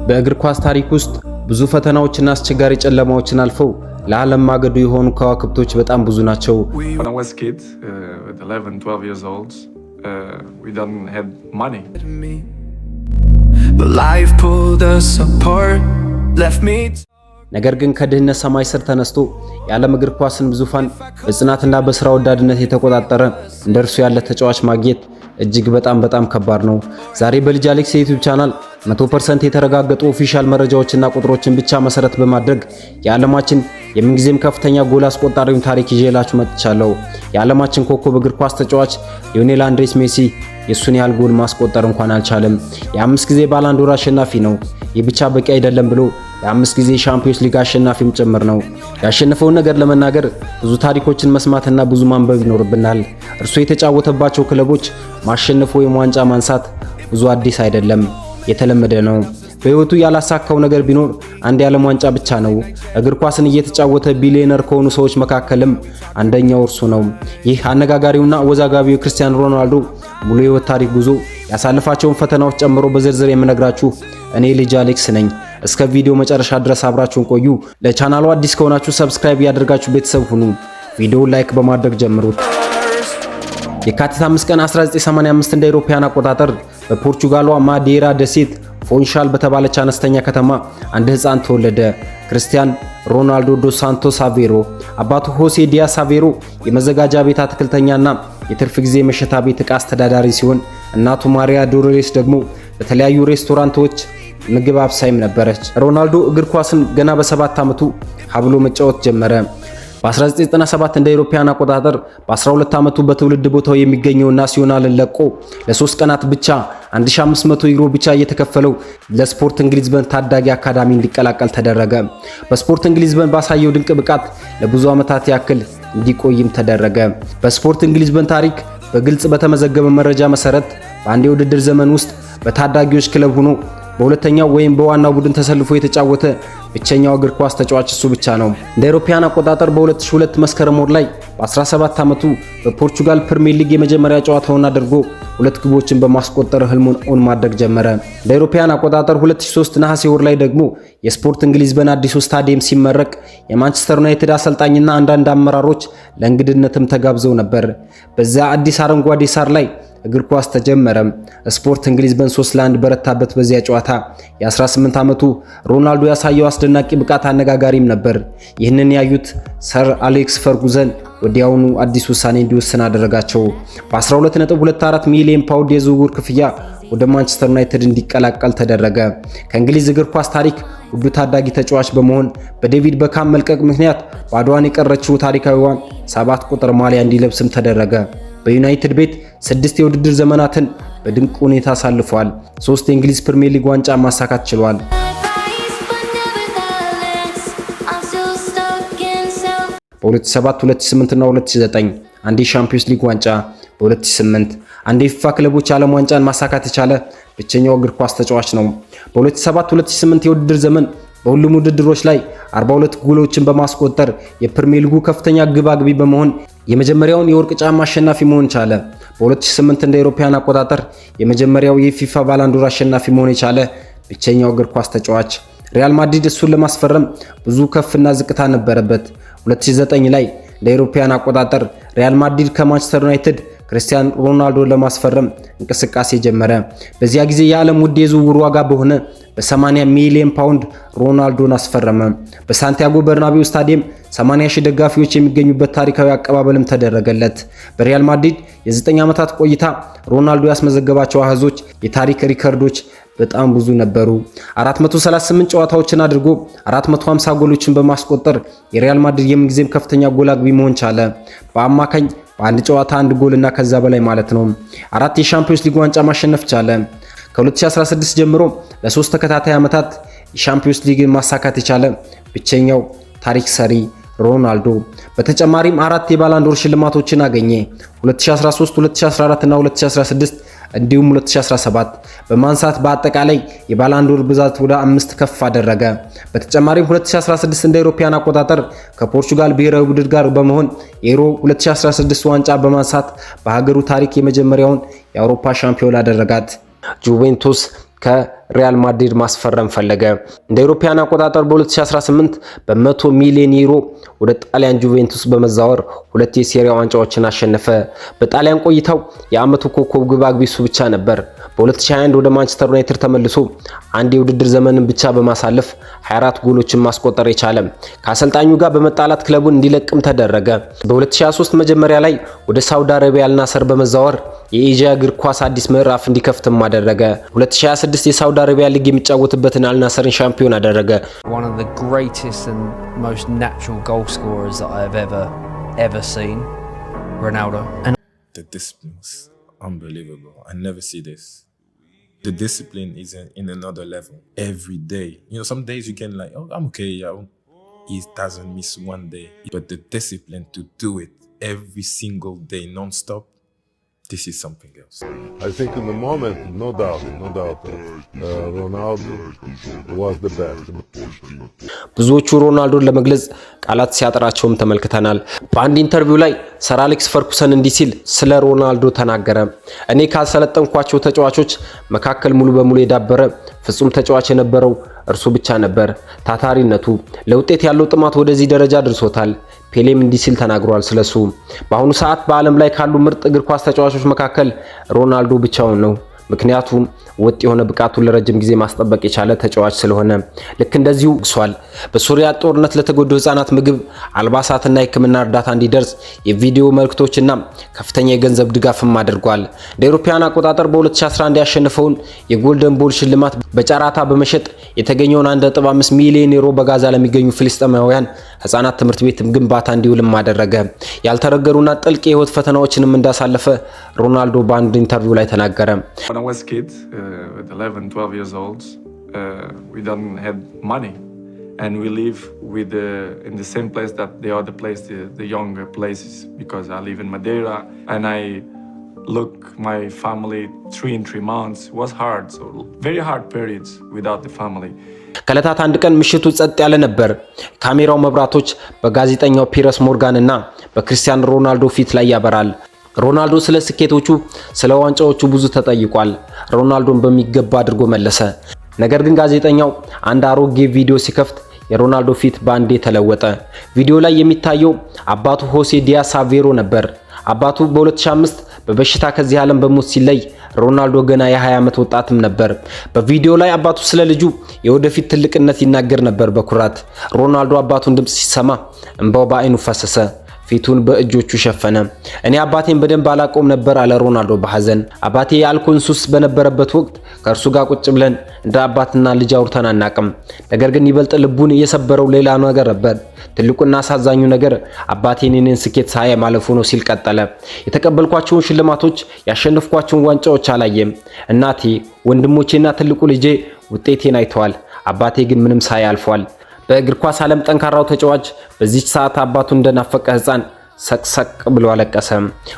በእግር ኳስ ታሪክ ውስጥ ብዙ ፈተናዎችና አስቸጋሪ ጨለማዎችን አልፈው ለዓለም ማገዶ የሆኑ ከዋክብቶች በጣም ብዙ ናቸው። When I was a kid, with 11, 12 years old, we didn't have money. But life pulled us apart, left me. ነገር ግን ከድህነት ሰማይ ስር ተነስቶ የዓለም እግር ኳስን ዙፋን በጽናትና በስራ ወዳድነት የተቆጣጠረ እንደርሱ ያለ ተጫዋች ማግኘት እጅግ በጣም ከባድ ነው። ዛሬ በልጅ አሌክስ የዩቲዩብ ቻናል 100% የተረጋገጡ ኦፊሻል መረጃዎችና ቁጥሮችን ብቻ መሰረት በማድረግ የዓለማችን የምንጊዜም ከፍተኛ ጎል አስቆጣሪውን ታሪክ ይዤላችሁ መጥቻለሁ። የዓለማችን ኮከብ እግር ኳስ ተጫዋች ሊዮኔል አንድሬስ ሜሲ የሱን ያህል ጎል ማስቆጠር እንኳን አልቻለም። የ5 ጊዜ ባላንዶር አሸናፊ ነው። ይህ ብቻ በቂ አይደለም ብሎ የ5 ጊዜ ሻምፒዮንስ ሊግ አሸናፊም ጭምር ነው። ያሸነፈውን ነገር ለመናገር ብዙ ታሪኮችን መስማትና ብዙ ማንበብ ይኖርብናል። እርሱ የተጫወተባቸው ክለቦች ማሸነፍ ወይም ዋንጫ ማንሳት ብዙ አዲስ አይደለም፣ የተለመደ ነው። በህይወቱ ያላሳካው ነገር ቢኖር አንድ የዓለም ዋንጫ ብቻ ነው። እግር ኳስን እየተጫወተ ቢሊዮነር ከሆኑ ሰዎች መካከልም አንደኛው እርሱ ነው። ይህ አነጋጋሪውና አወዛጋቢው ክርስቲያኖ ሮናልዶ ሙሉ የህይወት ታሪክ ጉዞ ያሳለፋቸውን ፈተናዎች ጨምሮ በዝርዝር የምነግራችሁ እኔ ልጅ አሌክስ ነኝ። እስከ ቪዲዮ መጨረሻ ድረስ አብራችሁን ቆዩ። ለቻናሉ አዲስ ከሆናችሁ ሰብስክራይብ ያደርጋችሁ ቤተሰብ ሁኑ። ቪዲዮውን ላይክ በማድረግ ጀምሩት። የካቲት 5 ቀን 1985 እንደ አውሮፓውያን አቆጣጠር በፖርቹጋሏ ማዴራ ደሴት ፎንሻል በተባለች አነስተኛ ከተማ አንድ ህፃን ተወለደ። ክርስቲያን ሮናልዶ ዶስ ሳንቶስ አቬሮ። አባቱ ሆሴ ዲያስ አቬሮ የመዘጋጃ ቤት አትክልተኛና የትርፍ ጊዜ መሸታ ቤት ዕቃ አስተዳዳሪ ሲሆን እናቱ ማሪያ ዶሎሬስ ደግሞ በተለያዩ ሬስቶራንቶች ምግብ አብሳይም ነበረች። ሮናልዶ እግር ኳስን ገና በ7 ዓመቱ ሀብሎ መጫወት ጀመረ። በ1997 እንደ አውሮፓውያን አቆጣጠር በ12 ዓመቱ በትውልድ ቦታው የሚገኘው ናሲዮናልን ለቆ ለ3 ቀናት ብቻ 1500 ዩሮ ብቻ እየተከፈለው ለስፖርቲንግ ሊዝበን ታዳጊ አካዳሚ እንዲቀላቀል ተደረገ። በስፖርቲንግ ሊዝበን ባሳየው ድንቅ ብቃት ለብዙ ዓመታት ያክል እንዲቆይም ተደረገ። በስፖርቲንግ ሊዝበን ታሪክ በግልጽ በተመዘገበ መረጃ መሰረት በአንድ የውድድር ዘመን ውስጥ በታዳጊዎች ክለብ ሆኖ በሁለተኛው ወይም በዋናው ቡድን ተሰልፎ የተጫወተ ብቸኛው እግር ኳስ ተጫዋች እሱ ብቻ ነው። እንደ አውሮፓውያን አቆጣጠር በ2002 መስከረም ወር ላይ በ17 ዓመቱ በፖርቹጋል ፕሪሚየር ሊግ የመጀመሪያ ጨዋታውን አድርጎ 2 ግቦችን በማስቆጠር ህልሙን ኦን ማድረግ ጀመረ። እንደ አውሮፓውያን አቆጣጠር 2003 ነሐሴ ወር ላይ ደግሞ የስፖርቲንግ ሊዝበን አዲሱ ስታዲየም ሲመረቅ የማንቸስተር ዩናይትድ አሰልጣኝና አንዳንድ አመራሮች ለእንግድነትም ተጋብዘው ነበር። በዛ አዲስ አረንጓዴ ሳር ላይ እግር ኳስ ተጀመረ። ስፖርቲንግ ሊዝበን 3-1 በረታበት በዚያ ጨዋታ የ18 ዓመቱ ሮናልዶ ያሳየው አስደናቂ ብቃት አነጋጋሪም ነበር። ይህንን ያዩት ሰር አሌክስ ፈርጉሰን ወዲያውኑ አዲስ ውሳኔ እንዲወስን አደረጋቸው። በ12.24 ሚሊዮን ፓውንድ የዝውውር ክፍያ ወደ ማንቸስተር ዩናይትድ እንዲቀላቀል ተደረገ። ከእንግሊዝ እግር ኳስ ታሪክ ውዱ ታዳጊ ተጫዋች በመሆን በዴቪድ በካም መልቀቅ ምክንያት ባዶዋን የቀረችው ታሪካዊዋን 7 ቁጥር ማሊያ እንዲለብስም ተደረገ። በዩናይትድ ቤት 6 የውድድር ዘመናትን በድንቅ ሁኔታ አሳልፏል። 3 የእንግሊዝ ፕሪሚየር ሊግ ዋንጫ ማሳካት ችሏል። በ2007፣ 2008 እና 2009 አንድ የሻምፒዮንስ ሊግ ዋንጫ፣ በ2008 አንድ የፊፋ ክለቦች ዓለም ዋንጫን ማሳካት የቻለ ብቸኛው እግር ኳስ ተጫዋች ነው። በ2007፣ 2008 የውድድር ዘመን በሁሉም ውድድሮች ላይ 42 ጎሎችን በማስቆጠር የፕሪሚየር ሊጉ ከፍተኛ ግብ አግቢ በመሆን የመጀመሪያውን የወርቅ ጫማ አሸናፊ መሆን ቻለ። በ2008 እንደ አውሮፓውያን አቆጣጠር የመጀመሪያው የፊፋ ባላንዶር አሸናፊ መሆን የቻለ ብቸኛው እግር ኳስ ተጫዋች። ሪያል ማድሪድ እሱን ለማስፈረም ብዙ ከፍና ዝቅታ ነበረበት። 2009 ላይ እንደ አውሮፓውያን አቆጣጠር ሪያል ማድሪድ ከማንቸስተር ዩናይትድ ክርስቲያኖ ሮናልዶ ለማስፈረም እንቅስቃሴ ጀመረ። በዚያ ጊዜ የዓለም ውድ የዝውውር ዋጋ በሆነ በ80 ሚሊዮን ፓውንድ ሮናልዶን አስፈረመ። በሳንቲያጎ በርናቤው ስታዲየም 80,000 ደጋፊዎች የሚገኙበት ታሪካዊ አቀባበልም ተደረገለት። በሪያል ማድሪድ የ9 ዓመታት ቆይታ ሮናልዶ ያስመዘገባቸው አሃዞች የታሪክ ሪከርዶች በጣም ብዙ ነበሩ። 438 ጨዋታዎችን አድርጎ 450 ጎሎችን በማስቆጠር የሪያል ማድሪድ የምንጊዜም ከፍተኛ ጎል አግቢ መሆን ቻለ። በአማካኝ በአንድ ጨዋታ 1 ጎል እና ከዛ በላይ ማለት ነው። 4 የሻምፒዮንስ ሊግ ዋንጫ ማሸነፍ ቻለ። ከ2016 ጀምሮ ለ3 ተከታታይ ዓመታት የሻምፒዮንስ ሊግን ማሳካት የቻለ ብቸኛው ታሪክ ሰሪ ሮናልዶ። በተጨማሪም 4 የባላንዶር ሽልማቶችን አገኘ። 2013፣ 2014 እና 2016 እንዲሁም 2017 በማንሳት በአጠቃላይ የባላንዶር ብዛት ወደ 5 ከፍ አደረገ። በተጨማሪም 2016 እንደ አውሮፓውያን አቆጣጠር ከፖርቹጋል ብሔራዊ ቡድን ጋር በመሆን የዩሮ 2016 ዋንጫ በማንሳት በሀገሩ ታሪክ የመጀመሪያውን የአውሮፓ ሻምፒዮን አደረጋት። ጁቬንቱስ ሪያል ማድሪድ ማስፈረም ፈለገ። እንደ አውሮፓውያን አቆጣጠር በ2018 በ100 ሚሊዮን ዩሮ ወደ ጣሊያን ጁቬንቱስ በመዛወር 2 የሴሪያ ዋንጫዎችን አሸነፈ። በጣሊያን ቆይታው የዓመቱ ኮከብ ግብ አግቢ እሱ ብቻ ነበር። በ2021 ወደ ማንቸስተር ዩናይትድ ተመልሶ አንድ የውድድር ዘመንን ብቻ በማሳለፍ 24 ጎሎችን ማስቆጠር የቻለ ከአሰልጣኙ ጋር በመጣላት ክለቡን እንዲለቅም ተደረገ። በ2023 መጀመሪያ ላይ ወደ ሳውዲ አረቢያ አልናስር በመዛወር የኤዥያ እግር ኳስ አዲስ ምዕራፍ እንዲከፍትም አደረገ። 2026 የሳውዲ አረቢያ ሊግ የሚጫወትበትን አልናስርን ሻምፒዮን አደረገ። One of the greatest and most natural goal scorers that I've ever seen, Ronaldo. The discipline was unbelievable. I never see this. The discipline is in another level. Every day, some days you can like, oh, I'm okay. He doesn't miss one day, but the discipline to do it every single day, non-stop. This is something else. I think in the moment, no doubt, Ronaldo was the best. ብዙዎቹ ሮናልዶን ለመግለጽ ቃላት ሲያጠራቸውም ተመልክተናል። በአንድ ኢንተርቪው ላይ ሰር አሌክስ ፈርጉሰን እንዲህ ሲል ስለ ሮናልዶ ተናገረ። እኔ ካልሰለጠንኳቸው ተጫዋቾች መካከል ሙሉ በሙሉ የዳበረ ፍጹም ተጫዋች የነበረው እርሱ ብቻ ነበር። ታታሪነቱ፣ ለውጤት ያለው ጥማት ወደዚህ ደረጃ አድርሶታል። ፔሌም እንዲህ ሲል ተናግሯል ስለሱ። በአሁኑ ሰዓት በዓለም ላይ ካሉ ምርጥ እግር ኳስ ተጫዋቾች መካከል ሮናልዶ ብቻውን ነው። ምክንያቱም ወጥ የሆነ ብቃቱን ለረጅም ጊዜ ማስጠበቅ የቻለ ተጫዋች ስለሆነ። ልክ እንደዚሁ ግሷል። በሶሪያ ጦርነት ለተጎዱ ህፃናት ምግብ፣ አልባሳትና የሕክምና እርዳታ እንዲደርስ የቪዲዮ መልእክቶችና ከፍተኛ የገንዘብ ድጋፍም አድርጓል። እንደ አውሮፓውያን አቆጣጠር በ2011 ያሸነፈውን የጎልደን ቦል ሽልማት በጨራታ በመሸጥ የተገኘውን 1.5 ሚሊዮን ዩሮ በጋዛ ለሚገኙ ፍልስጤማውያን ህፃናት ትምህርት ቤት ግንባታ እንዲውልም አደረገ። ያልተረገሩና ጥልቅ የህይወት ፈተናዎችንም እንዳሳለፈ ሮናልዶ በአንድ ኢንተርቪው ላይ ተናገረ። When I was a kid, with 11, 12 years old, we don't have money. And we live in the same place that the other place, the younger places, because I live in Madeira. And I look my family 3 months. It was hard, so very hard periods without the family. ከዕለታት አንድ ቀን ምሽቱ ጸጥ ያለ ነበር። ካሜራው መብራቶች በጋዜጠኛው ፒረስ ሞርጋን እና በክርስቲያኖ ሮናልዶ ፊት ላይ ያበራል። ሮናልዶ ስለ ስኬቶቹ፣ ስለ ዋንጫዎቹ ብዙ ተጠይቋል። ሮናልዶን በሚገባ አድርጎ መለሰ። ነገር ግን ጋዜጠኛው አንድ አሮጌ ቪዲዮ ሲከፍት የሮናልዶ ፊት ባንዴ ተለወጠ። ቪዲዮ ላይ የሚታየው አባቱ ሆሴ ዲያስ አቬሮ ነበር። አባቱ በ2005 በበሽታ ከዚህ ዓለም በሞት ሲለይ ሮናልዶ ገና የ20 ዓመት ወጣትም ነበር። በቪዲዮ ላይ አባቱ ስለ ልጁ የወደፊት ትልቅነት ይናገር ነበር በኩራት። ሮናልዶ አባቱን ድምጽ ሲሰማ እንባው በአይኑ ፈሰሰ። ፊቱን በእጆቹ ሸፈነ። እኔ አባቴን በደንብ አላቆም ነበር አለ ሮናልዶ በሐዘን። አባቴ የአልኮል ሱስ በነበረበት ወቅት ከእርሱ ጋር ቁጭ ብለን እንደ አባትና ልጅ አውርተን አናቅም። ነገር ግን ይበልጥ ልቡን የሰበረው ሌላ ነገር ነበር። ትልቁና አሳዛኙ ነገር አባቴን የኔን ስኬት ሳያይ ማለፉ ነው ሲል ቀጠለ። የተቀበልኳቸውን ሽልማቶች፣ ያሸነፍኳቸውን ዋንጫዎች አላየም። እናቴ፣ ወንድሞቼና ትልቁ ልጄ ውጤቴን አይተዋል። አባቴ ግን ምንም ሳያይ አልፏል። በእግር ኳስ ዓለም ጠንካራው ተጫዋች በዚች ሰዓት አባቱ እንደናፈቀ ህፃን ሰቅሰቅ ብሎ አለቀሰ።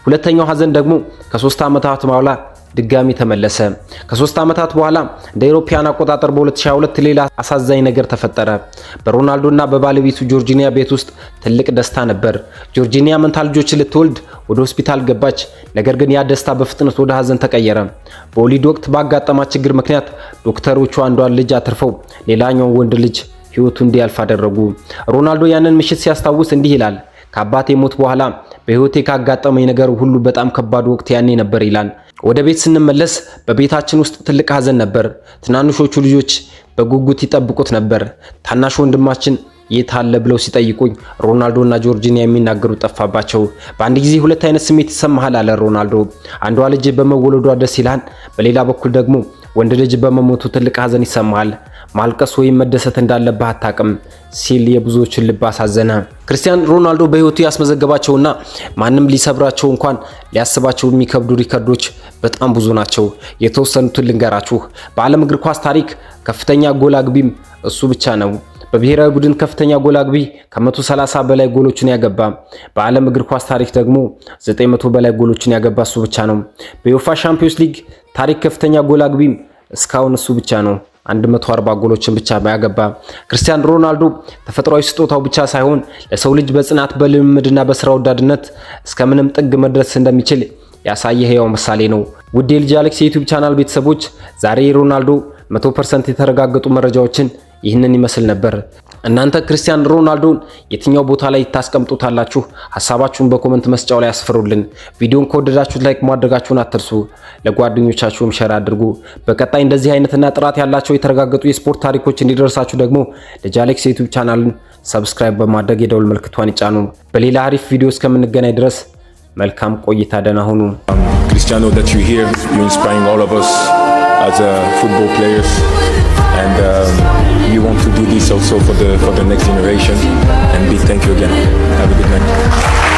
ሁለተኛው ሐዘን ደግሞ ከ3 ዓመታት በኋላ ድጋሚ ተመለሰ። ከ3 ዓመታት በኋላ እንደ አውሮፓውያን አቆጣጠር በ2022 ሌላ አሳዛኝ ነገር ተፈጠረ። በሮናልዶና በባለቤቱ ጆርጂኒያ ቤት ውስጥ ትልቅ ደስታ ነበር። ጆርጂኒያ መንታ ልጆችን ልትወልድ ወደ ሆስፒታል ገባች። ነገር ግን ያ ደስታ በፍጥነት ወደ ሐዘን ተቀየረ። በወሊድ ወቅት ባጋጠማት ችግር ምክንያት ዶክተሮቹ አንዷን ልጅ አትርፈው ሌላኛውን ወንድ ልጅ ህይወቱ እንዲያልፍ አደረጉ። ሮናልዶ ያንን ምሽት ሲያስታውስ እንዲህ ይላል። ከአባቴ ሞት በኋላ በህይወቴ ካጋጠመኝ ነገር ሁሉ በጣም ከባድ ወቅት ያኔ ነበር ይላል። ወደ ቤት ስንመለስ በቤታችን ውስጥ ትልቅ ሐዘን ነበር። ትናንሾቹ ልጆች በጉጉት ይጠብቁት ነበር። ታናሽ ወንድማችን የት አለ ብለው ሲጠይቁኝ ሮናልዶና ጆርጂኒያ የሚናገሩት ጠፋባቸው። በአንድ ጊዜ ሁለት አይነት ስሜት ይሰማሃል አለ ሮናልዶ። አንዷ ልጅ በመወለዷ ደስ ይላል፣ በሌላ በኩል ደግሞ ወንድ ልጅ በመሞቱ ትልቅ ሐዘን ይሰማሃል። ማልቀስ ወይም መደሰት እንዳለብህ አታውቅም ሲል የብዙዎችን ልብ አሳዘነ። ክርስቲያኖ ሮናልዶ በህይወቱ ያስመዘገባቸውና ማንም ሊሰብራቸው እንኳን ሊያስባቸው የሚከብዱ ሪከርዶች በጣም ብዙ ናቸው። የተወሰኑትን ልንገራችሁ። በዓለም እግር ኳስ ታሪክ ከፍተኛ ጎል አግቢም እሱ ብቻ ነው። በብሔራዊ ቡድን ከፍተኛ ጎል አግቢ ከ130 በላይ ጎሎችን ያገባ፣ በዓለም እግር ኳስ ታሪክ ደግሞ 900 በላይ ጎሎችን ያገባ እሱ ብቻ ነው። በዩኤፋ ሻምፒዮንስ ሊግ ታሪክ ከፍተኛ ጎል አግቢም እስካሁን እሱ ብቻ ነው። 140 ጎሎችን ብቻ ያገባ። ክርስቲያኖ ሮናልዶ ተፈጥሯዊ ስጦታው ብቻ ሳይሆን ለሰው ልጅ በጽናት በልምምድና በስራ ወዳድነት እስከምንም ጥግ መድረስ እንደሚችል ያሳየ ህያው ምሳሌ ነው። ውድ የልጅ አሌክስ የዩቲዩብ ቻናል ቤተሰቦች ዛሬ ሮናልዶ 100% የተረጋገጡ መረጃዎችን ይህንን ይመስል ነበር። እናንተ ክርስቲያን ሮናልዶን የትኛው ቦታ ላይ ታስቀምጡታላችሁ? ሐሳባችሁን በኮሜንት መስጫው ላይ አስፍሩልን። ቪዲዮን ከወደዳችሁት ላይክ ማድረጋችሁን አትርሱ። ለጓደኞቻችሁም ሼር አድርጉ። በቀጣይ እንደዚህ አይነትና ጥራት ያላቸው የተረጋገጡ የስፖርት ታሪኮች እንዲደርሳችሁ ደግሞ ለጃሌክስ ዩቲዩብ ቻናልን ሰብስክራይብ በማድረግ የደውል ምልክቷን ይጫኑ። በሌላ አሪፍ ቪዲዮ እስከምንገናኝ ድረስ መልካም ቆይታ፣ ደህና ሁኑ። Cristiano, that you're here, you're inspiring all of us as football players, and we want to do this also for the next generation. And big thank you again. Have a good night.